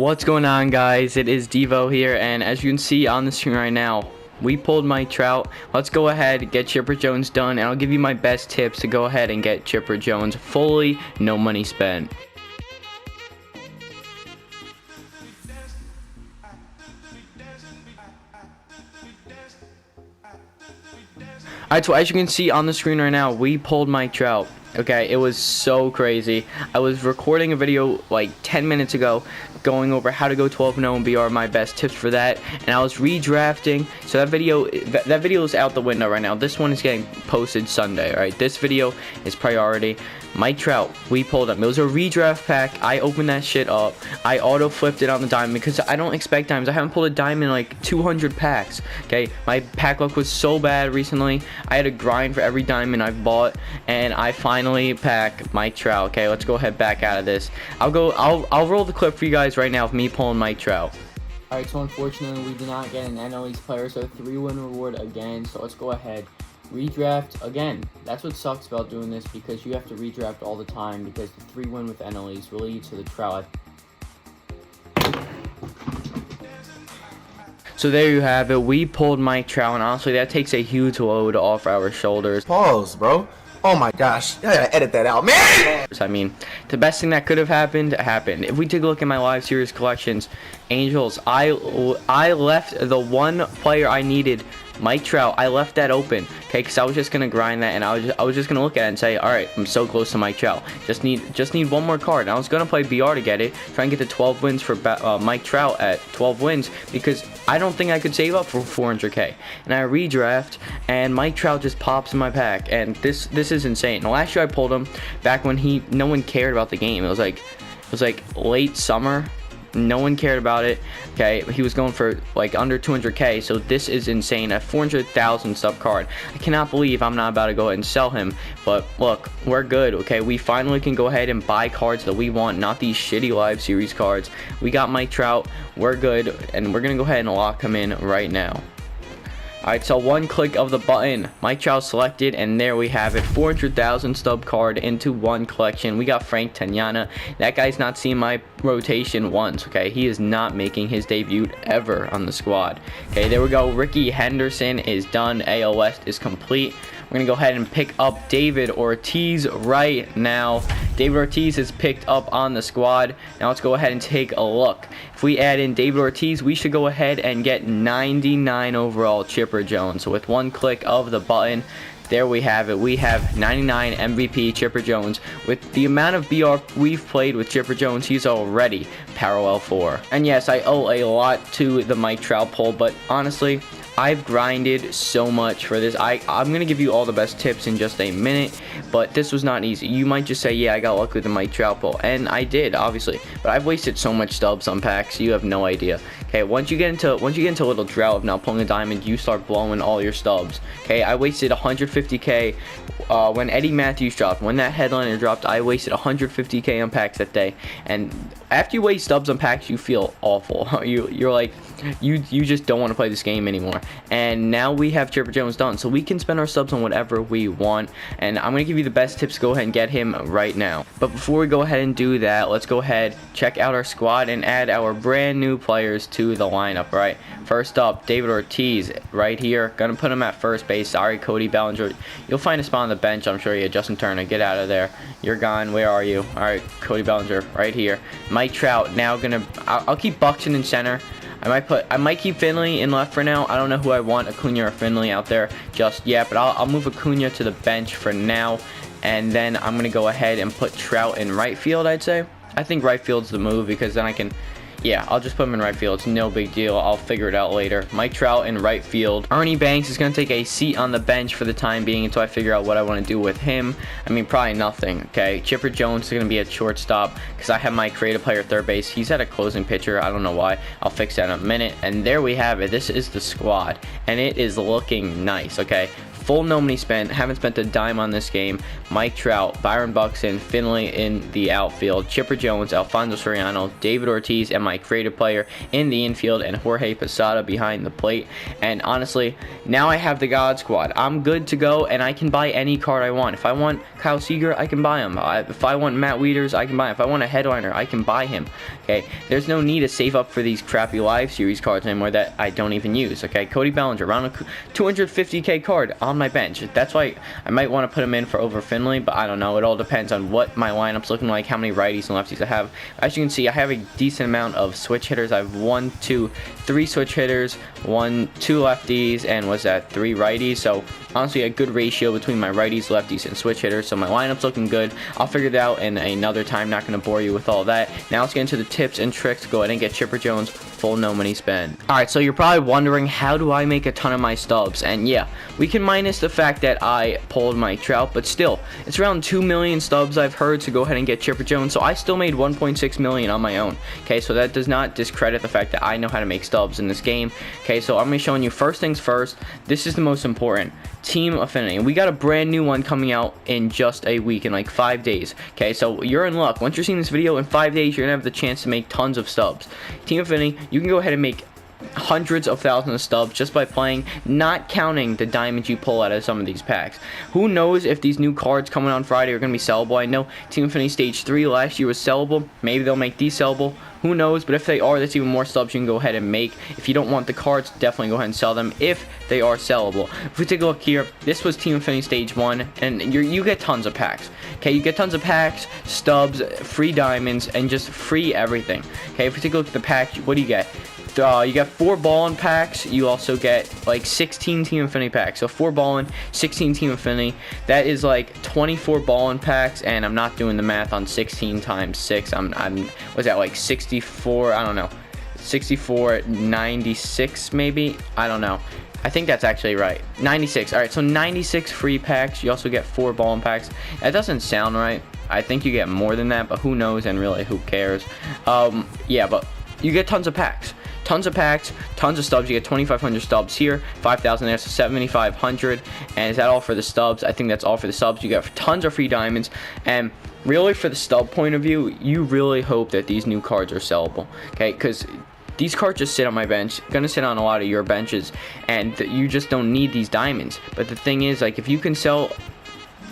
What's going on, guys? It is Deevo here, and as you can see on the screen right now, we pulled Mike Trout. Let's go ahead, get Chipper Jones done, and I'll give you my best tips to go ahead and get Chipper Jones fully, no money spent. Alright, so as you can see on the screen right now, we pulled Mike Trout. Okay, it was so crazy. I was recording a video like 10 minutes ago going over how to go 12-0 and BR, my best tips for that, and I was redrafting. So that video is out the window right now. This one is getting posted Sunday. Alright, this video is priority. Mike Trout, we pulled him. It was a redraft pack. I opened that shit up. I auto flipped it on the diamond because I don't expect diamonds. I haven't pulled a diamond in like 200 packs. Okay, my pack luck was so bad recently. I had to grind for every diamond I've bought, and I finally pack Mike Trout. Okay, let's go ahead back out of this. I'll roll the clip for you guys right now of me pulling Mike Trout. Alright, so unfortunately we did not get an NL East player, so 3-win reward again. So let's go ahead. Redraft again. That's what sucks about doing this, because you have to redraft all the time, because the 3-win with NL East will lead to the Trout. So there you have it. We pulled Mike Trout, and honestly that takes a huge load off our shoulders. Pause, bro. Oh my gosh, I gotta edit that out, man. I mean, the best thing that could have happened happened. If we take a look at my live series collections, Angels, I left the one player I needed, Mike Trout. I left that open, okay, because I was just gonna grind that, and I was just gonna look at it and say, all right, I'm so close to Mike Trout. Just need one more card. And I was gonna play BR to get it, try and get the 12 wins for Mike Trout at 12 wins, because I don't think I could save up for 400k. And I redraft, and Mike Trout just pops in my pack, and this is insane. Last year I pulled him back when no one cared about the game. It was like late summer. No one cared about it. Okay, he was going for like under 200k, so this is insane. A 400,000 sub card. I cannot believe I'm not about to go ahead and sell him, but look, we're good. Okay, we finally can go ahead and buy cards that we want, not these shitty live series cards. We got Mike Trout, we're good, and we're gonna go ahead and lock him in right now. Alright, so one click of the button, Mike Trout selected, and there we have it. 400,000 stub card into one collection. We got Frank Tanyana. That guy's not seen my rotation once, okay? He is not making his debut ever on the squad. Okay, there we go. Ricky Henderson is done. AL West is complete. We're going to go ahead and pick up David Ortiz right now. David Ortiz is picked up on the squad. Now let's go ahead and take a look. If we add in David Ortiz, we should go ahead and get 99 overall Chipper Jones. So with one click of the button, there we have it. We have 99 MVP Chipper Jones. With the amount of BR we've played with Chipper Jones, he's already parallel 4. And yes, I owe a lot to the Mike Trout pull, but honestly, I've grinded so much for this. I'm going to give you all the best tips in just a minute, but this was not easy. You might just say, yeah, I got lucky with the Mike Trout pull, and I did, obviously, but I've wasted so much stubs on packs, you have no idea. Okay, once you get into a little drought of not pulling a diamond, you start blowing all your stubs. Okay, I wasted 150k when Eddie Matthews dropped. When that headliner dropped, I wasted 150k on packs that day, and after you waste stubs on packs, you feel awful. You're like, you just don't want to play this game anymore. And now we have Chipper Jones done, so we can spend our subs on whatever we want, and I'm going to give you the best tips to go ahead and get him right now. But before we go ahead and do that, let's go ahead, check out our squad, and add our brand new players to the lineup. Right, first up, David Ortiz right here. Gonna put him at first base. Sorry, Cody Bellinger, you'll find a spot on the bench, I'm sure. Justin Turner, get out of there, you're gone. Where are you? All right, Cody Bellinger right here. Mike Trout, now I'll keep Buxton in center. I might keep Finley in left for now. I don't know who I want, Acuna or Finley, out there just yet, but I'll move Acuna to the bench for now, and then I'm gonna go ahead and put Trout in right field. I'd say I think right field's the move, because then I can, yeah, I'll just put him in right field. It's no big deal. I'll figure it out later. Mike Trout in right field. Ernie Banks is going to take a seat on the bench for the time being until I figure out what I want to do with him. I mean, probably nothing, okay? Chipper Jones is going to be at shortstop because I have my creative player third base. He's at a closing pitcher. I don't know why. I'll fix that in a minute. And there we have it. This is the squad, and it is looking nice, okay? full no money spent. Haven't spent a dime on this game. Mike Trout, Byron Buxton, Finley in the outfield, Chipper Jones, Alfonso Soriano, David Ortiz, and my creative player in the infield, and Jorge Posada behind the plate. And honestly, now I have the God Squad. I'm good to go, and I can buy any card I want. If I want Kyle Seager, I can buy him. If I want Matt Wieters, I can buy him. If I want a headliner, I can buy him. Okay, there's no need to save up for these crappy live series cards anymore that I don't even use. Okay, Cody Bellinger, around a 250k card on my bench. That's why I might want to put him in for over Finley, but I don't know. It all depends on what my lineup's looking like, how many righties and lefties I have. As you can see, I have a decent amount of switch hitters. I have 1, 2, 3 switch hitters, 1, 2 lefties, and was that 3 righties. So honestly, a good ratio between my righties, lefties, and switch hitters. So my lineup's looking good. I'll figure that out in another time. Not going to bore you with all that. Now let's get into the tips and tricks to go ahead and get Chipper Jones full no money spend. Alright, so you're probably wondering, how do I make a ton of my stubs? And yeah, we can minus the fact that I pulled Mike Trout, but still, it's around 2 million stubs I've heard to go ahead and get Chipper Jones. So I still made 1.6 million on my own. Okay, so that does not discredit the fact that I know how to make stubs in this game. Okay, so I'm going to be showing you first things first. This is the most important. Team Affinity. And we got a brand new one coming out in just a week, in like 5 days. Okay, so you're in luck. Once you're seeing this video, in 5 days, you're going to have the chance to make tons of stubs. Team Affinity, you can go ahead and make hundreds of thousands of stubs just by playing, not counting the diamonds you pull out of some of these packs. Who knows if these new cards coming on Friday are going to be sellable? I know Team Affinity Stage 3 last year was sellable. Maybe they'll make these sellable. Who knows? But if they are, that's even more stubs you can go ahead and make. If you don't want the cards, definitely go ahead and sell them if they are sellable. If we take a look here, this was Team Affinity Stage 1, and you get tons of packs. Okay, you get tons of packs, stubs, free diamonds, and just free everything. Okay, if we take a look at the pack, what do you get? You got 4 ballin packs. You also get like 16 Team Affinity packs. So 4 ballin, 16 Team Affinity. That is like 24 ballin packs, and I'm not doing the math on 16 times 6. Was that like 64? I don't know. 64, 96 maybe? I don't know. I think that's actually right. 96. Alright, so 96 free packs. You also get 4 ballin packs. That doesn't sound right. I think you get more than that, but who knows, and really, who cares? Yeah, but you get tons of packs. Tons of packs, tons of stubs. You get 2,500 stubs here, 5,000 there, so 7,500. And is that all for the stubs? I think that's all for the stubs. You get tons of free diamonds. And really, for the stub point of view, you really hope that these new cards are sellable. Okay, because these cards just sit on my bench, gonna sit on a lot of your benches, and you just don't need these diamonds. But the thing is, like, if you can sell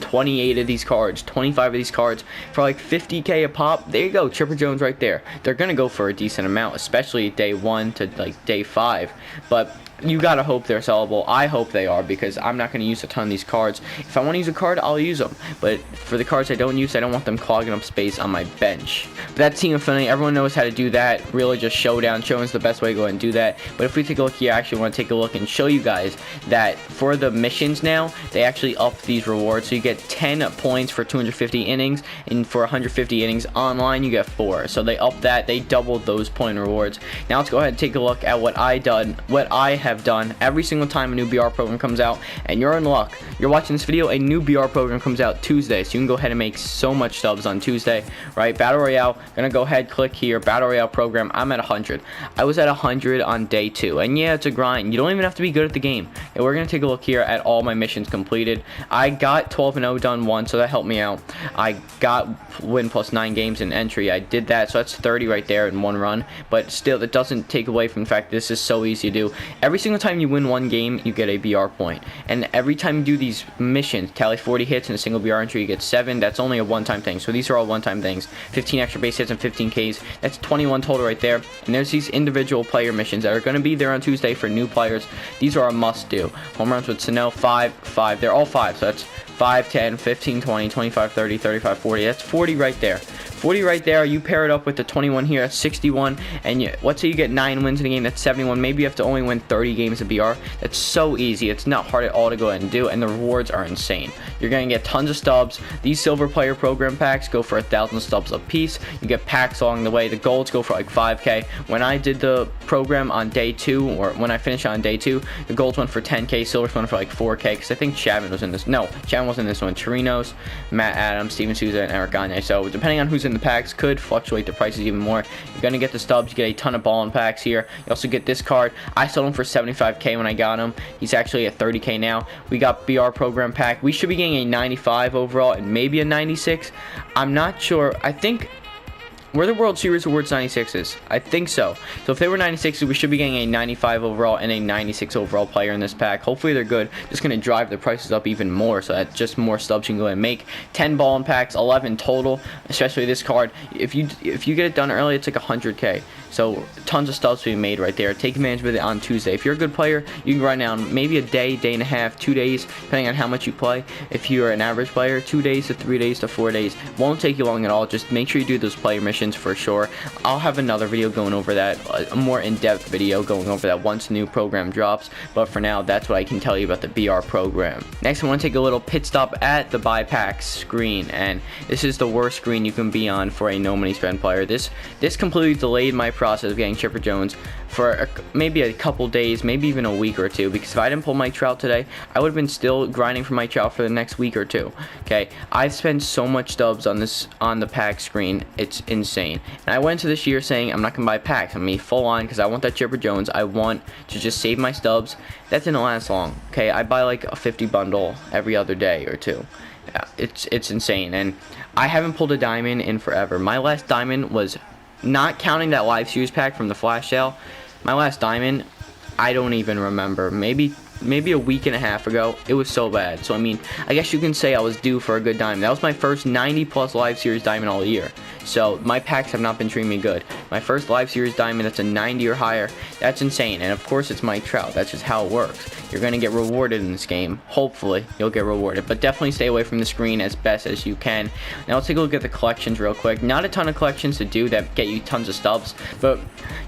28 of these cards, 25 of these cards for like 50k a pop, there you go, Chipper Jones right there. They're gonna go for a decent amount, especially day 1 to like day 5, but you gotta hope they're sellable. I hope they are, because I'm not gonna use a ton of these cards. If I want to use a card, I'll use them, but for the cards I don't use, I don't want them clogging up space on my bench. But that's Team Affinity. Everyone knows how to do that. Really, just Showdown. Showdown's the best way to go ahead and do that. But if we take a look here, I actually want to take a look and show you guys that for the missions now, they actually up these rewards. So you get 10 points for 250 innings, and for 150 innings online, you get 4. So they upped that. They doubled those point rewards. Now let's go ahead and take a look at what I have done every single time a new BR program comes out, and you're in luck. You're watching this video, a new BR program comes out Tuesday, so you can go ahead and make so much stubs on Tuesday, right? Battle Royale, gonna go ahead, click here, Battle Royale program. I'm at 100. I was at 100 on day 2, and yeah, it's a grind. You don't even have to be good at the game. And we're gonna take a look here at all my missions completed. I got 12-0 done once, so that helped me out. I got win plus 9 games in entry. I did that, so that's 30 right there in one run, but still, that doesn't take away from the fact this is so easy to do. Every single time you win one game, you get a BR point, and every time you do these missions, tally 40 hits in a single BR entry, you get 7. That's only a one-time thing, so these are all one-time things. 15 extra base hits and 15 Ks. That's 21 total right there. And there's these individual player missions that are going to be there on Tuesday for new players. These are a must-do. Home runs with Sano, 5. They're all 5, so that's 5, 10, 15, 20, 25, 30, 35, 40. That's 40 right there. 40 right there. You pair it up with the 21 here, that's 61. And let's say you get 9 wins in a game, that's 71. Maybe you have to only win 30 games of BR. That's so easy. It's not hard at all to go ahead and do, and the rewards are insane. You're going to get tons of stubs. These silver player program packs go for 1,000 stubs a piece. You get packs along the way. The golds go for like 5k. When I did the program on day 2, or when I finished on day 2, the golds went for 10k, silvers went for like 4k, because I think Chapman was in this. No, Chapman wasn't this one. Chirinos, Matt Adams, Steven Souza, and Eric Gagne. So depending on who's in the packs, could fluctuate the prices even more. You're going to get the stubs. You get a ton of ball in packs here. You also get this card. I sold him for 75K when I got him. He's actually at 30K now. We got BR program pack. We should be getting a 95 overall and maybe a 96. I'm not sure. I think we're the World Series Awards 96s. I think so. So if they were 96s, we should be getting a 95 overall and a 96 overall player in this pack. Hopefully they're good. Just going to drive the prices up even more so that just more stubs you can go and make. 10 ball in packs, 11 total, especially this card. If you get it done early, it's like 100K. So tons of stubs being made right there. Take advantage of it on Tuesday. If you're a good player, you can grind down maybe a day, day and a half, 2 days, depending on how much you play. If you're an average player, 2 days to 3 days to 4 days. Won't take you long at all. Just make sure you do those player missions for sure. I'll have another video going over that, a more in-depth video going over that once the new program drops. But for now, that's what I can tell you about the BR program. Next, I want to take a little pit stop at the buy packs screen, and this is the worst screen you can be on for a no money spend player. This completely delayed my process of getting Chipper Jones for maybe a couple days, maybe even a week or two, because if I didn't pull Mike Trout today, I would have been still grinding for Mike Trout for the next week or two. Okay, I've spent so much stubs on the pack screen, it's insane. And I went into this year saying I'm not gonna buy packs. I'm gonna be full on because I want that Chipper Jones. I want to just save my stubs. That didn't last long. Okay, I buy like a 50 bundle every other day or two. It's insane, and I haven't pulled a diamond in forever. My last diamond was, not counting that live series pack from the flash sale, my last diamond, I don't even remember. Maybe a week and a half ago. It was so bad. So I mean, I guess you can say I was due for a good diamond. That was my first 90 plus live series diamond all year. So my packs have not been treating me good. My first live series diamond that's a 90 or higher, that's insane. And of course it's Mike Trout. That's just how it works. You're going to get rewarded in this game. Hopefully you'll get rewarded, but definitely stay away from the screen as best as you can. Now let's take a look at the collections real quick. Not a ton of collections to do that get you tons of stubs, but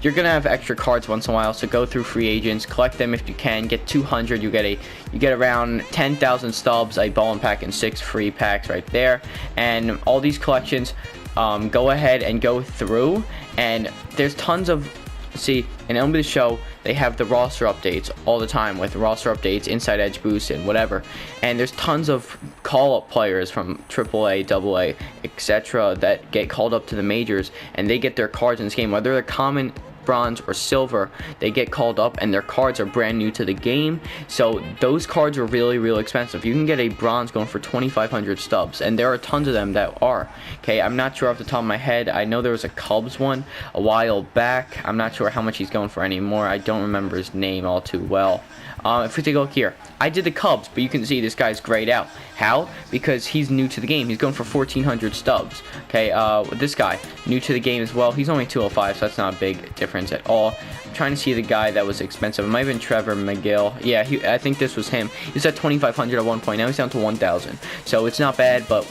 you're going to have extra cards once in a while. So go through free agents, collect them if you can. Get 200, you get around 10,000 stubs, a ball and pack, and 6 free packs right there. And all these collections, go ahead and go through, and there's tons of, see, in MLB The Show, they have the roster updates all the time with roster updates, inside edge boosts, and whatever. And there's tons of call-up players from AAA, AA, etc. that get called up to the majors, and they get their cards in this game, whether they're common, bronze, or silver. They get called up and their cards are brand new to the game, so those cards are really expensive. You can get a bronze going for 2,500 stubs, and there are tons of them that are. Okay, I'm not sure off the top of my head. I know there was a Cubs one a while back. I'm not sure how much he's going for anymore. I don't remember his name all too well. If we take a look here, I did the Cubs, but you can see this guy's grayed out. How? Because he's new to the game. He's going for 1,400 stubs. Okay, this guy, new to the game as well. He's only 205, so that's not a big difference at all. I'm trying to see the guy that was expensive. It might have been Trevor McGill. Yeah, I think this was him. He was at 2,500 at one point. Now he's down to 1,000. So it's not bad, but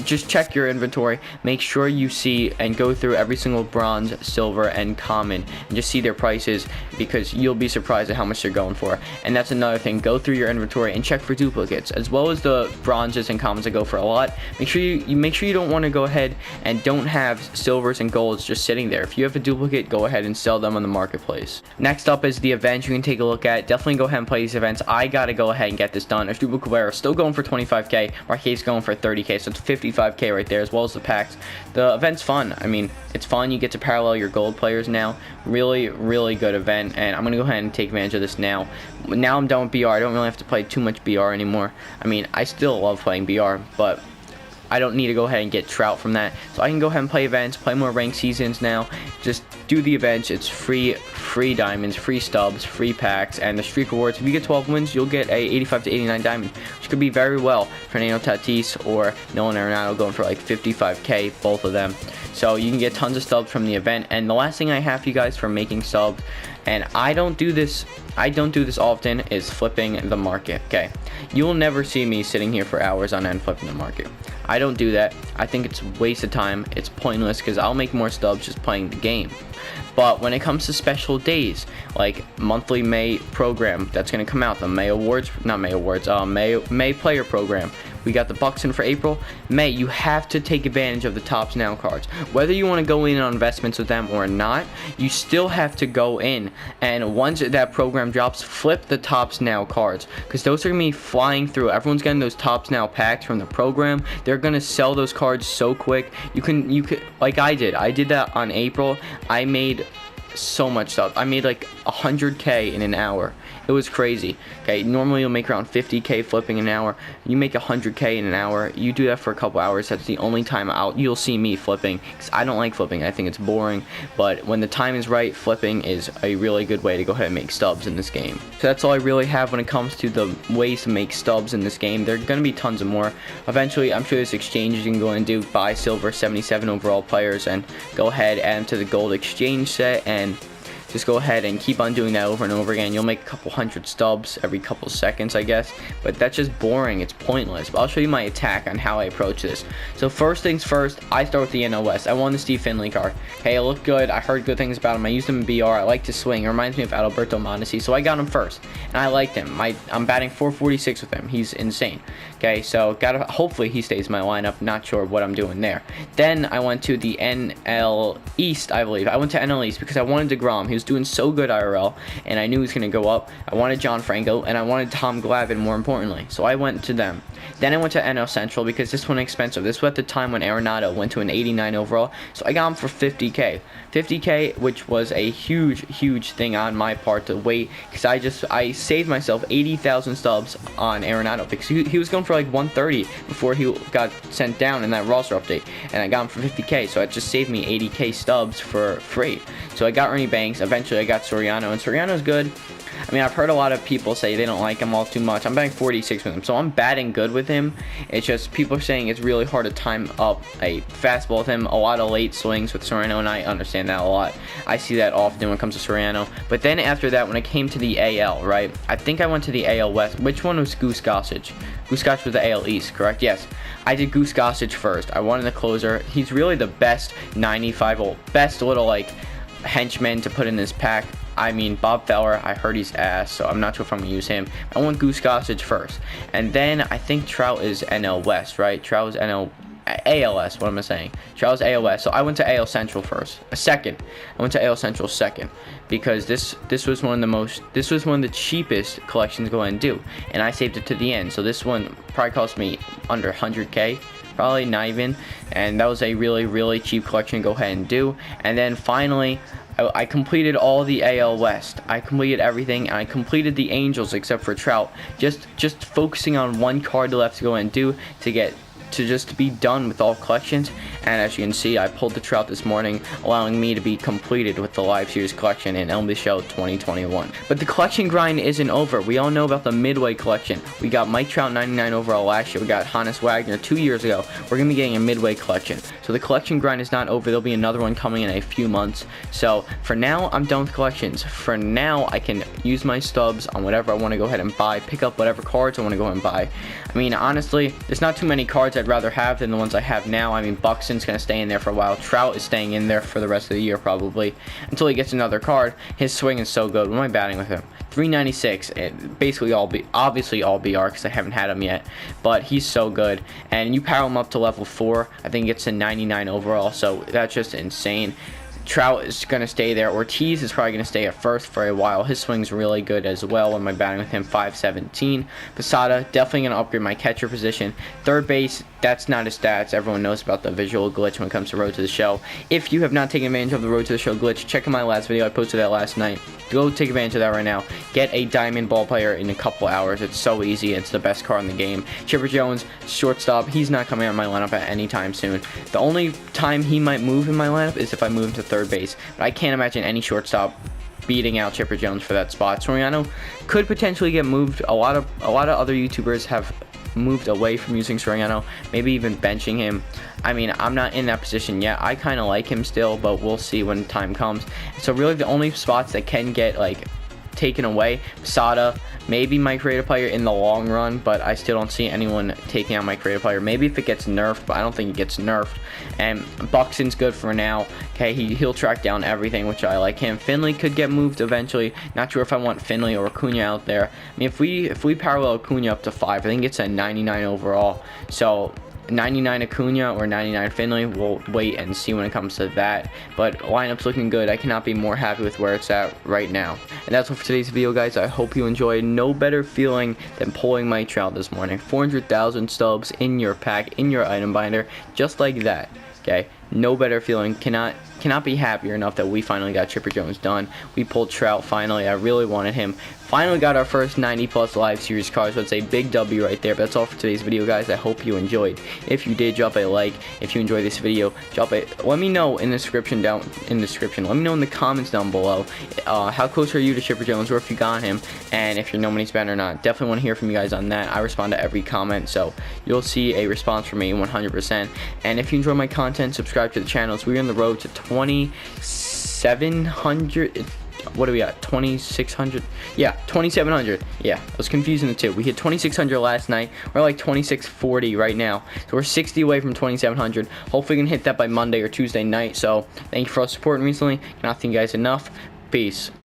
just check your inventory. Make sure you see and go through every single bronze, silver, and common, and just see their prices, because you'll be surprised at how much they're going for. And that's another thing. Go through your inventory and check for duplicates, as well as the bronzes and commons that go for a lot. Make sure you don't want to go ahead and don't have silvers and golds just sitting there. If you have a duplicate, go ahead and sell them on the marketplace. Next up is the events you can take a look at. Definitely go ahead and play these events. I gotta go ahead and get this done. Asdrubal Cabrera still going for 25K. Marquez going for 30K, so it's 55K right there, as well as the packs. The event's fun. I mean, it's fun. You get to parallel your gold players now. Really good event, and I'm gonna go ahead and take advantage of this now. Now I'm done with BR. I don't really have to play too much BR anymore. I mean, I still love playing BR, but I don't need to go ahead and get Trout from that. So I can go ahead and play events, play more ranked seasons now. Just do the events. It's free diamonds, free stubs, free packs, and the streak rewards. If you get 12 wins, you'll get a 85 to 89 diamond, which could be very well Fernando Tatis or Nolan Arenado going for like 55K, both of them. So you can get tons of stubs from the event. And the last thing I have for you guys for making subs, and I don't do this often, is flipping the market. Okay, you will never see me sitting here for hours on end flipping the market. I don't do that. I think it's a waste of time. It's pointless, because I'll make more stubs just playing the game. But when it comes to special days, like monthly May program that's going to come out, the May Awards, not May Awards, May Player program, We got the Bucks in for April. May, you have to take advantage of the Tops Now cards. Whether you want to go in on investments with them or not, you still have to go in. And once that program drops, flip the Tops Now cards, because those are going to be flying through. Everyone's getting those Tops Now packs from the program. They're going to sell those cards so quick. You could, like I did that on April. I made so much stuff. I made like 100k in an hour. It was crazy. Okay, normally you'll make around 50k flipping an hour. You make 100k in an hour. You do that for a couple hours. That's the only time you'll see me flipping, because I don't like flipping. I think it's boring. But when the time is right, flipping is a really good way to go ahead and make stubs in this game. So that's all I really have when it comes to the ways to make stubs in this game. There are going to be tons of more. Eventually, I'm sure there's exchanges you can go and do. Buy silver 77 overall players and go ahead, add them to the gold exchange set, and just go ahead and keep on doing that over and over again. You'll make a couple hundred stubs every couple seconds, I guess, but that's just boring. It's pointless. But I'll show you my attack on how I approach this. So first things first, I start with the NL West. I won the Steve Finley card. Hey, it looked good. I heard good things about him. I used him in BR. I like to swing. It reminds me of Adalberto Mondesi, so I got him first, and I liked him. I'm batting 446 with him. He's insane. Okay, so hopefully he stays in my lineup. Not sure what I'm doing there. Then I went to the NL East, I believe. I went to NL East because I wanted DeGrom. He was doing so good IRL, and I knew he was going to go up. I wanted John Franco, and I wanted Tom Glavine more importantly, so I went to them. Then I went to NL Central because this one expensive. This was at the time when Arenado went to an 89 overall, so I got him for 50k. 50k, which was a huge thing on my part to wait, because I saved myself 80,000 stubs on Arenado, because he was going for like 130 before he got sent down in that roster update, and I got him for 50k, so it just saved me 80k stubs for free. So I got Ernie Banks. Eventually I got Soriano, and Soriano's good. I mean, I've heard a lot of people say they don't like him all too much. I'm batting 46 with him, so I'm batting good with him. It's just people are saying it's really hard to time up a fastball with him. A lot of late swings with Soriano, and I understand that a lot. I see that often when it comes to Soriano. But then after that, when it came to the AL, right, I think I went to the AL West. Which one was Goose Gossage? Goose Gossage was the AL East, correct? Yes. I did Goose Gossage first. I wanted the closer. He's really the best 95-volt, best little like henchman to put in this pack. I mean, Bob Feller, I heard he's ass, so I'm not sure if I'm going to use him. I want Goose Gossage first. And then I think Trout is NL West, right? Trout is ALS, what am I saying? Trout is ALS. So I went to AL Central first. Second. I went to AL Central second, because this was one of the cheapest collections to go ahead and do. And I saved it to the end. So this one probably cost me under 100k. Probably not even. And that was a really cheap collection to go ahead and do. And then finally, I completed all the AL West. I completed everything, and I completed the Angels except for Trout. Just focusing on one card left to go and do to just be done with all collections. And as you can see, I pulled the Trout this morning, allowing me to be completed with the live series collection in MLB Show 2021. But the collection grind isn't over. We all know about the midway collection. We got Mike Trout 99 overall last year. We got Hannes Wagner 2 years ago. We're gonna be getting a midway collection. So the collection grind is not over. There'll be another one coming in a few months. So for now, I'm done with collections. For now, I can use my stubs on whatever I want to go ahead and buy, pick up whatever cards I want to go ahead and buy. I mean, honestly, there's not too many cards I'd rather have than the ones I have now. I mean, Buxton's going to stay in there for a while. Trout is staying in there for the rest of the year probably, until he gets another card. His swing is so good. What am I batting with him? 396. Basically obviously all BR, because I haven't had him yet, but he's so good. And you power him up to level 4, I think it gets to 99 overall, so that's just insane. Trout is going to stay there. Ortiz is probably going to stay at first for a while. His swing's really good as well when I'm batting with him. 517. Posada, definitely going to upgrade my catcher position. Third base, that's not his stats. Everyone knows about the visual glitch when it comes to Road to the Show. If you have not taken advantage of the Road to the Show glitch, check out my last video. I posted that last night. Go take advantage of that right now. Get a diamond ball player in a couple hours. It's so easy. It's the best card in the game. Chipper Jones, shortstop. He's not coming out of my lineup at any time soon. The only time he might move in my lineup is if I move him to third base. But I can't imagine any shortstop beating out Chipper Jones for that spot. Soriano could potentially get moved. A lot of other YouTubers have moved away from using Soriano, maybe even benching him. I mean, I'm not in that position yet. I kind of like him still, but we'll see when time comes. So really the only spots that can get like taken away. Sada, maybe my creative player in the long run, but I still don't see anyone taking out my creative player. Maybe if it gets nerfed, but I don't think it gets nerfed. And Buxton's good for now. Okay, he'll track down everything, which I like him. Finley could get moved eventually. Not sure if I want Finley or Acuna out there. I mean, if we parallel Acuna up to 5, I think it's a 99 overall. So 99 Acuna or 99 Finley, we'll wait and see when it comes to that. But lineup's looking good. I cannot be more happy with where it's at right now. And that's all for today's video, guys. I hope you enjoyed. No better feeling than pulling Mike Trout this morning. 400,000 stubs in your pack, in your item binder, just like that. Okay, no better feeling. Cannot be happier enough that we finally got Chipper Jones done. We pulled Trout finally. I really wanted him. Finally got our first 90+ live series card, so it's a big W right there. But that's all for today's video, guys. I hope you enjoyed. If you did, drop a like. If you enjoyed this video, let me know in the description let me know in the comments down below how close are you to Chipper Jones, or if you got him, and if your nobody's been or not. Definitely want to hear from you guys on that. I respond to every comment, so you'll see a response from me 100%. And if you enjoy my content, subscribe to the channels. We're on the road to 2,700. What are we at? 2,600? Yeah, 2,700. Yeah, I was confusing the two. We hit 2,600 last night. We're like 2,640 right now. So we're 60 away from 2,700. Hopefully we can hit that by Monday or Tuesday night. So thank you for all the support recently. Cannot thank you guys enough. Peace.